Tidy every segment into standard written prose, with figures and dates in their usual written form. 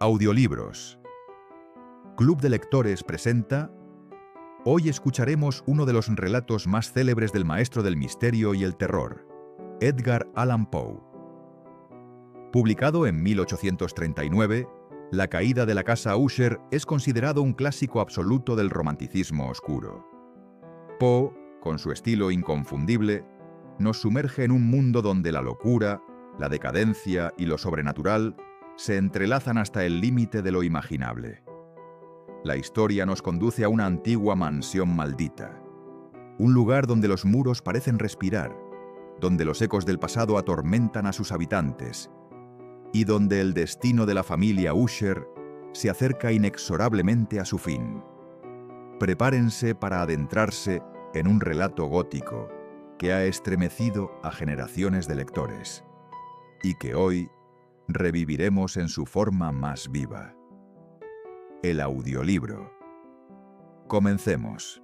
Audiolibros. Club de Lectores presenta. Hoy escucharemos uno de los relatos más célebres del maestro del misterio y el terror, Edgar Allan Poe. Publicado en 1839, La caída de la casa Usher es considerado un clásico absoluto del romanticismo oscuro. Poe, con su estilo inconfundible, nos sumerge en un mundo donde la locura, la decadencia y lo sobrenatural se entrelazan hasta el límite de lo imaginable. La historia nos conduce a una antigua mansión maldita, un lugar donde los muros parecen respirar, donde los ecos del pasado atormentan a sus habitantes y donde el destino de la familia Usher se acerca inexorablemente a su fin. Prepárense para adentrarse en un relato gótico que ha estremecido a generaciones de lectores y que hoy reviviremos en su forma más viva. El audiolibro. Comencemos.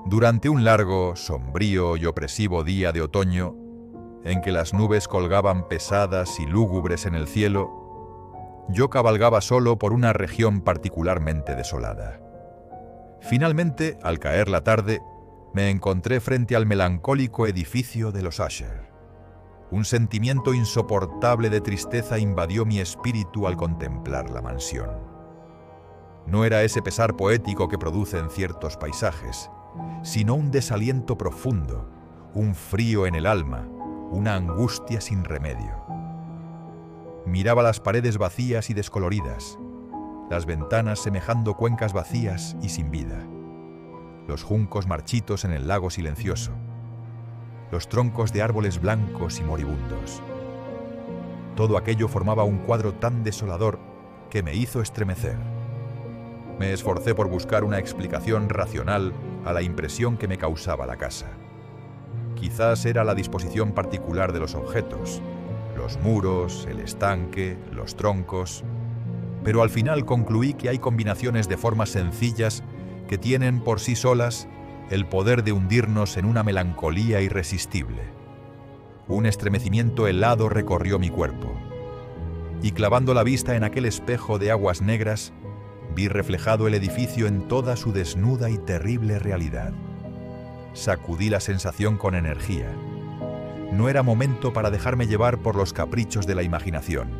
Durante un largo, sombrío y opresivo día de otoño, en que las nubes colgaban pesadas y lúgubres en el cielo, yo cabalgaba solo por una región particularmente desolada. Finalmente, al caer la tarde, me encontré frente al melancólico edificio de los Usher. Un sentimiento insoportable de tristeza invadió mi espíritu al contemplar la mansión. No era ese pesar poético que producen ciertos paisajes, sino un desaliento profundo, un frío en el alma, una angustia sin remedio. Miraba las paredes vacías y descoloridas, las ventanas semejando cuencas vacías y sin vida, los juncos marchitos en el lago silencioso, los troncos de árboles blancos y moribundos. Todo aquello formaba un cuadro tan desolador que me hizo estremecer. Me esforcé por buscar una explicación racional a la impresión que me causaba la casa. Quizás era la disposición particular de los objetos, los muros, el estanque, los troncos, pero al final concluí que hay combinaciones de formas sencillas que tienen por sí solas el poder de hundirnos en una melancolía irresistible. Un estremecimiento helado recorrió mi cuerpo, y clavando la vista en aquel espejo de aguas negras, vi reflejado el edificio en toda su desnuda y terrible realidad. Sacudí la sensación con energía. No era momento para dejarme llevar por los caprichos de la imaginación.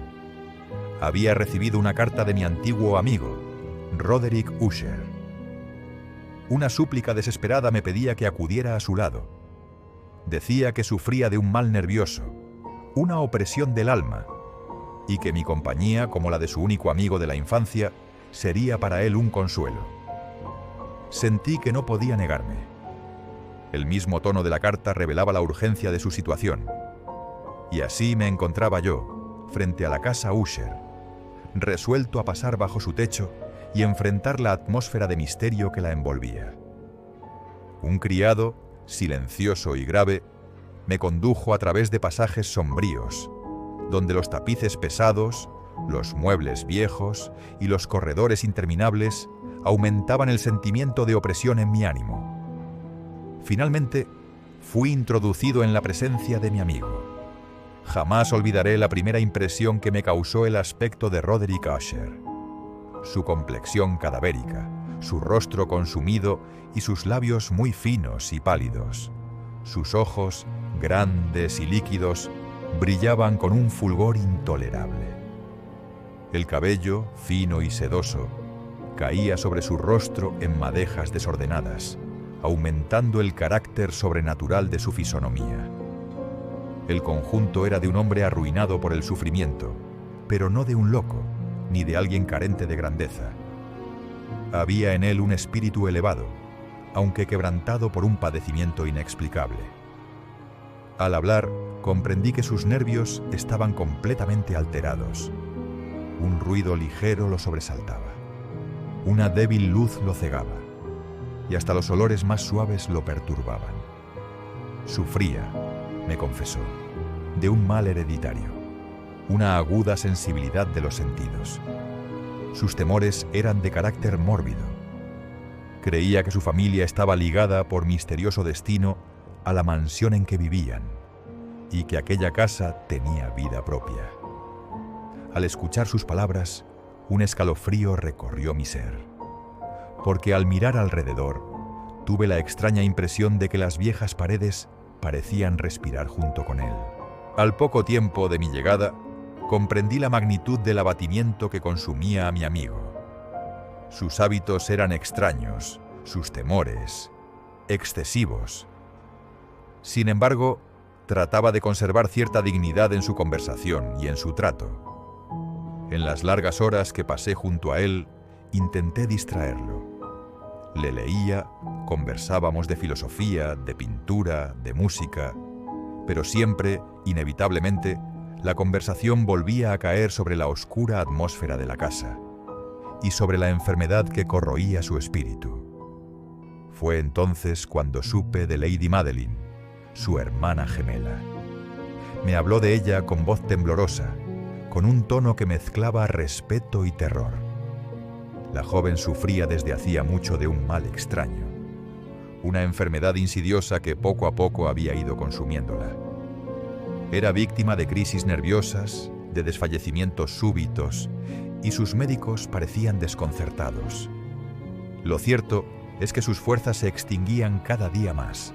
Había recibido una carta de mi antiguo amigo, Roderick Usher. Una súplica desesperada me pedía que acudiera a su lado. Decía que sufría de un mal nervioso, una opresión del alma, y que mi compañía, como la de su único amigo de la infancia, sería para él un consuelo. Sentí que no podía negarme. El mismo tono de la carta revelaba la urgencia de su situación. Y así me encontraba yo, frente a la casa Usher, resuelto a pasar bajo su techo y enfrentar la atmósfera de misterio que la envolvía. Un criado, silencioso y grave, me condujo a través de pasajes sombríos, donde los tapices pesados, los muebles viejos y los corredores interminables aumentaban el sentimiento de opresión en mi ánimo. Finalmente, fui introducido en la presencia de mi amigo. Jamás olvidaré la primera impresión que me causó el aspecto de Roderick Usher. Su complexión cadavérica, su rostro consumido y sus labios muy finos y pálidos. Sus ojos, grandes y líquidos, brillaban con un fulgor intolerable. El cabello, fino y sedoso, caía sobre su rostro en madejas desordenadas, aumentando el carácter sobrenatural de su fisonomía. El conjunto era de un hombre arruinado por el sufrimiento, pero no de un loco, ni de alguien carente de grandeza. Había en él un espíritu elevado, aunque quebrantado por un padecimiento inexplicable. Al hablar, comprendí que sus nervios estaban completamente alterados. Un ruido ligero lo sobresaltaba. Una débil luz lo cegaba, y hasta los olores más suaves lo perturbaban. Sufría, me confesó. de un mal hereditario, una aguda sensibilidad de los sentidos. Sus temores eran de carácter mórbido. Creía que su familia estaba ligada por misterioso destino a la mansión en que vivían y que aquella casa tenía vida propia. Al escuchar sus palabras, un escalofrío recorrió mi ser, porque al mirar alrededor, tuve la extraña impresión de que las viejas paredes parecían respirar junto con él. Al poco tiempo de mi llegada, comprendí la magnitud del abatimiento que consumía a mi amigo. Sus hábitos eran extraños, sus temores, excesivos. Sin embargo, trataba de conservar cierta dignidad en su conversación y en su trato. En las largas horas que pasé junto a él, intenté distraerlo. Le leía, conversábamos de filosofía, de pintura, de música, pero siempre, inevitablemente, la conversación volvía a caer sobre la oscura atmósfera de la casa y sobre la enfermedad que corroía su espíritu. Fue entonces cuando supe de Lady Madeline, su hermana gemela. Me habló de ella con voz temblorosa, con un tono que mezclaba respeto y terror. La joven sufría desde hacía mucho de un mal extraño, una enfermedad insidiosa que poco a poco había ido consumiéndola. Era víctima de crisis nerviosas, de desfallecimientos súbitos, y sus médicos parecían desconcertados. Lo cierto es que sus fuerzas se extinguían cada día más.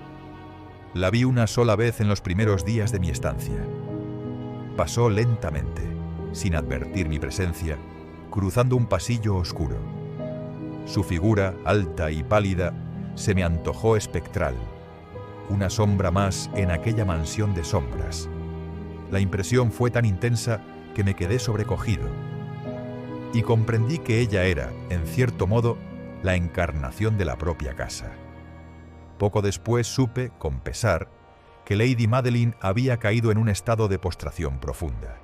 La vi una sola vez en los primeros días de mi estancia. Pasó lentamente, sin advertir mi presencia, cruzando un pasillo oscuro. Su figura, alta y pálida, se me antojó espectral, una sombra más en aquella mansión de sombras. La impresión fue tan intensa que me quedé sobrecogido, y comprendí que ella era, en cierto modo, la encarnación de la propia casa. Poco después supe, con pesar, que Lady Madeline había caído en un estado de postración profunda,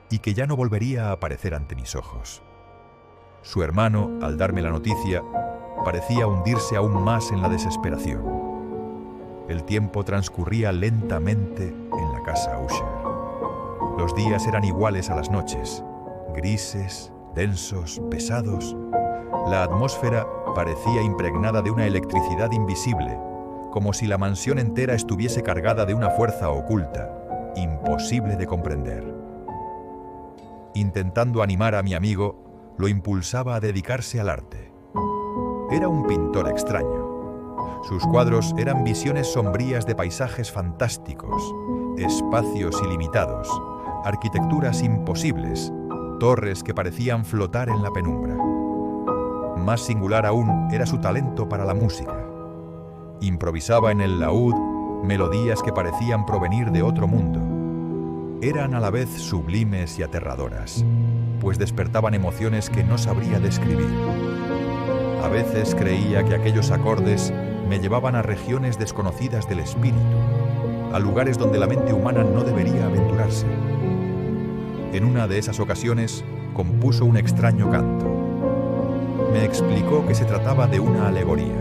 y que ya no volvería a aparecer ante mis ojos. Su hermano, al darme la noticia, parecía hundirse aún más en la desesperación. El tiempo transcurría lentamente en la casa Usher. Los días eran iguales a las noches, grises, densos, pesados. La atmósfera parecía impregnada de una electricidad invisible, como si la mansión entera estuviese cargada de una fuerza oculta, imposible de comprender. Intentando animar a mi amigo, lo impulsaba a dedicarse al arte. Era un pintor extraño. Sus cuadros eran visiones sombrías de paisajes fantásticos, espacios ilimitados, arquitecturas imposibles, torres que parecían flotar en la penumbra. Más singular aún era su talento para la música. Improvisaba en el laúd melodías que parecían provenir de otro mundo. Eran a la vez sublimes y aterradoras, pues despertaban emociones que no sabría describir. A veces creía que aquellos acordes me llevaban a regiones desconocidas del espíritu, a lugares donde la mente humana no debería aventurarse. En una de esas ocasiones compuso un extraño canto. Me explicó que se trataba de una alegoría,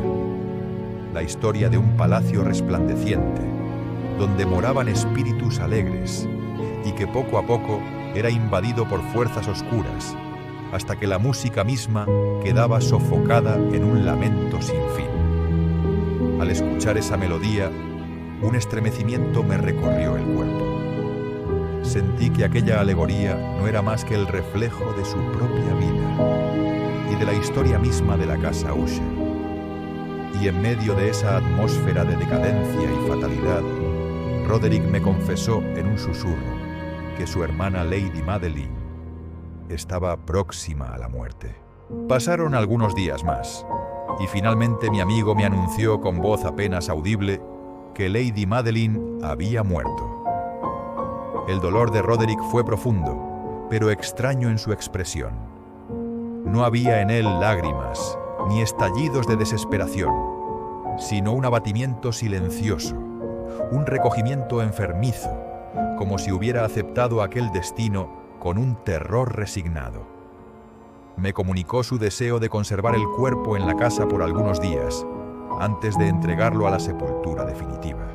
la historia de un palacio resplandeciente, donde moraban espíritus alegres, y que poco a poco era invadido por fuerzas oscuras, hasta que la música misma quedaba sofocada en un lamento sin fin. Al escuchar esa melodía, un estremecimiento me recorrió el cuerpo. Sentí que aquella alegoría no era más que el reflejo de su propia vida y de la historia misma de la casa Usher. Y en medio de esa atmósfera de decadencia y fatalidad, Roderick me confesó en un susurro que su hermana Lady Madeline estaba próxima a la muerte. Pasaron algunos días más, y finalmente mi amigo me anunció con voz apenas audible que Lady Madeline había muerto. El dolor de Roderick fue profundo, pero extraño en su expresión. No había en él lágrimas, ni estallidos de desesperación, sino un abatimiento silencioso, un recogimiento enfermizo, como si hubiera aceptado aquel destino con un terror resignado. Me comunicó su deseo de conservar el cuerpo en la casa por algunos días, antes de entregarlo a la sepultura definitiva.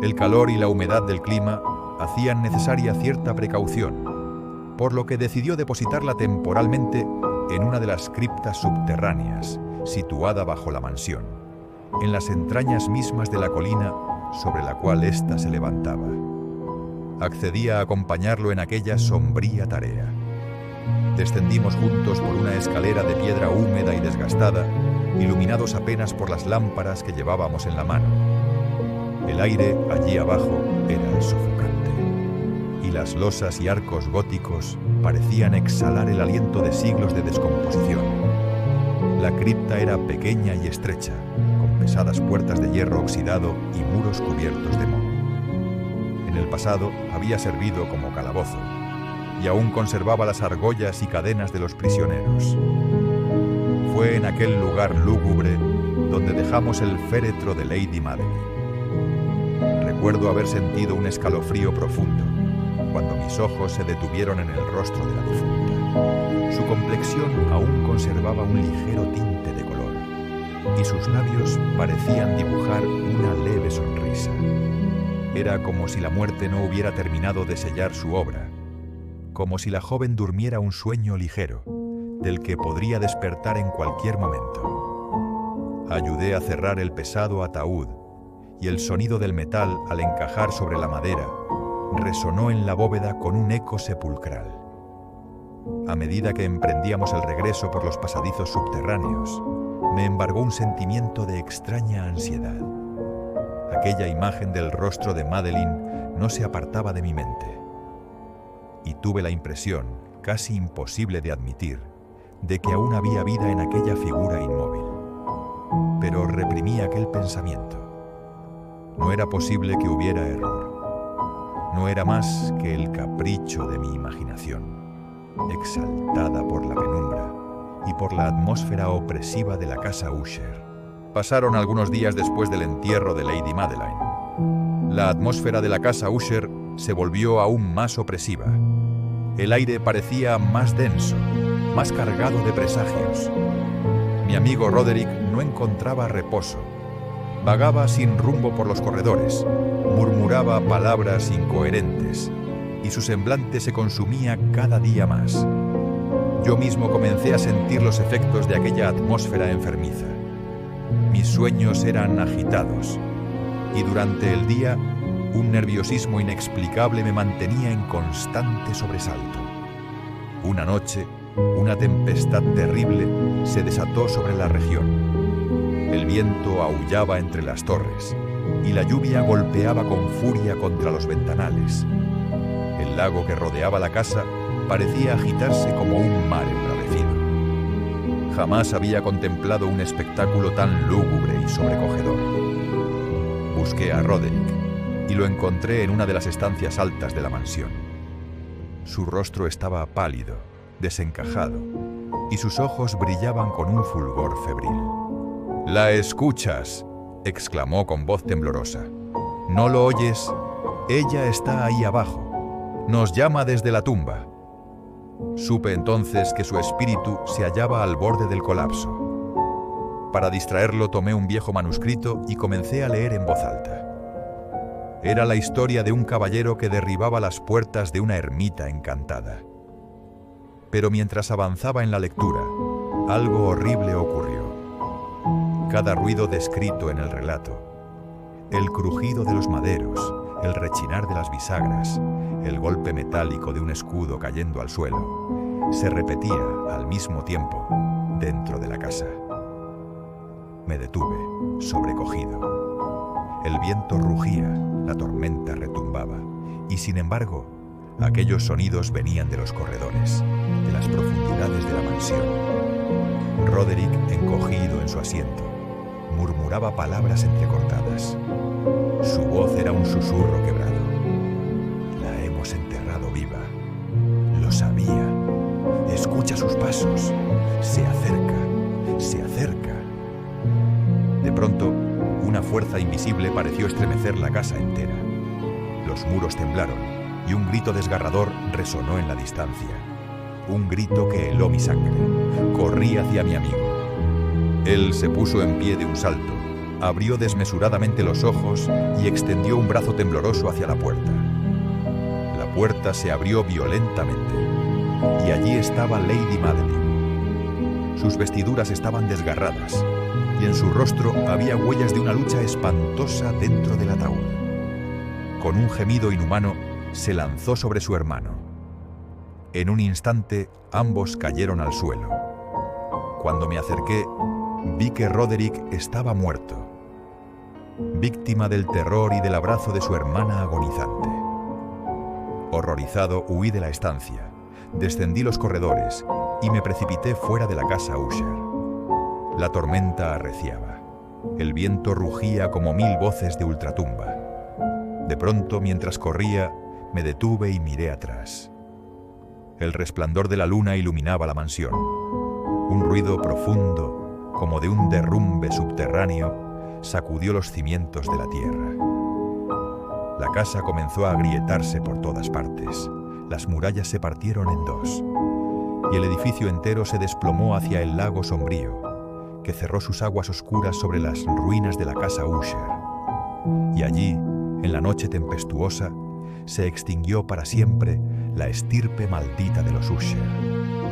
El calor y la humedad del clima hacían necesaria cierta precaución, por lo que decidió depositarla temporalmente en una de las criptas subterráneas, situada bajo la mansión, en las entrañas mismas de la colina sobre la cual ésta se levantaba. Accedí a acompañarlo en aquella sombría tarea. Descendimos juntos por una escalera de piedra húmeda y desgastada, iluminados apenas por las lámparas que llevábamos en la mano. El aire allí abajo era sofocante, y las losas y arcos góticos parecían exhalar el aliento de siglos de descomposición. La cripta era pequeña y estrecha, con pesadas puertas de hierro oxidado y muros cubiertos de moho. En el pasado había servido como calabozo, y aún conservaba las argollas y cadenas de los prisioneros. Fue en aquel lugar lúgubre donde dejamos el féretro de Lady Madeline. Recuerdo haber sentido un escalofrío profundo cuando mis ojos se detuvieron en el rostro de la difunta. Su complexión aún conservaba un ligero tinte de color, y sus labios parecían dibujar una leve sonrisa. Era como si la muerte no hubiera terminado de sellar su obra, como si la joven durmiera un sueño ligero, del que podría despertar en cualquier momento. Ayudé a cerrar el pesado ataúd, y el sonido del metal al encajar sobre la madera resonó en la bóveda con un eco sepulcral. A medida que emprendíamos el regreso por los pasadizos subterráneos, me embargó un sentimiento de extraña ansiedad. Aquella imagen del rostro de Madeline no se apartaba de mi mente, y tuve la impresión, casi imposible de admitir, de que aún había vida en aquella figura inmóvil. Pero reprimí aquel pensamiento. No era posible que hubiera error. No era más que el capricho de mi imaginación, exaltada por la penumbra y por la atmósfera opresiva de la casa Usher. Pasaron algunos días después del entierro de Lady Madeline. La atmósfera de la casa Usher se volvió aún más opresiva. El aire parecía más denso, más cargado de presagios. Mi amigo Roderick no encontraba reposo. Vagaba sin rumbo por los corredores, murmuraba palabras incoherentes, y su semblante se consumía cada día más. Yo mismo comencé a sentir los efectos de aquella atmósfera enfermiza. Mis sueños eran agitados, y durante el día un nerviosismo inexplicable me mantenía en constante sobresalto. Una noche, una tempestad terrible se desató sobre la región. El viento aullaba entre las torres, y la lluvia golpeaba con furia contra los ventanales. El lago que rodeaba la casa parecía agitarse como un mar embravecido. Jamás había contemplado un espectáculo tan lúgubre y sobrecogedor. Busqué a Roderick y lo encontré en una de las estancias altas de la mansión. Su rostro estaba pálido, desencajado, y sus ojos brillaban con un fulgor febril. «¿La escuchas?», exclamó con voz temblorosa. «¿No lo oyes? Ella está ahí abajo. Nos llama desde la tumba». Supe entonces que su espíritu se hallaba al borde del colapso. Para distraerlo tomé un viejo manuscrito y comencé a leer en voz alta. Era la historia de un caballero que derribaba las puertas de una ermita encantada. Pero mientras avanzaba en la lectura, algo horrible ocurrió. Cada ruido descrito en el relato, el crujido de los maderos, el rechinar de las bisagras, el golpe metálico de un escudo cayendo al suelo, se repetía al mismo tiempo dentro de la casa. Me detuve, sobrecogido. El viento rugía, la tormenta retumbaba, y sin embargo, aquellos sonidos venían de los corredores, de las profundidades de la mansión. Roderick, encogido en su asiento, murmuraba palabras entrecortadas. Su voz era un susurro quebrado. «La hemos enterrado viva. Lo sabía. Escucha sus pasos. Se acerca. Se acerca». De pronto, una fuerza invisible pareció estremecer la casa entera. Los muros temblaron y un grito desgarrador resonó en la distancia. Un grito que heló mi sangre. Corrí hacia mi amigo. Él se puso en pie de un salto, abrió desmesuradamente los ojos y extendió un brazo tembloroso hacia la puerta. La puerta se abrió violentamente y allí estaba Lady Madeline. Sus vestiduras estaban desgarradas y en su rostro había huellas de una lucha espantosa dentro del ataúd. Con un gemido inhumano, se lanzó sobre su hermano. En un instante, ambos cayeron al suelo. Cuando me acerqué, vi que Roderick estaba muerto, víctima del terror y del abrazo de su hermana agonizante. Horrorizado, huí de la estancia, descendí los corredores y me precipité fuera de la casa Usher. La tormenta arreciaba. El viento rugía como 1000 voces de ultratumba. De pronto, mientras corría, me detuve y miré atrás. El resplandor de la luna iluminaba la mansión. Un ruido profundo, como de un derrumbe subterráneo, sacudió los cimientos de la tierra. La casa comenzó a agrietarse por todas partes. Las murallas se partieron en dos, y el edificio entero se desplomó hacia el lago sombrío, que cerró sus aguas oscuras sobre las ruinas de la casa Usher. Y allí, en la noche tempestuosa, se extinguió para siempre la estirpe maldita de los Usher.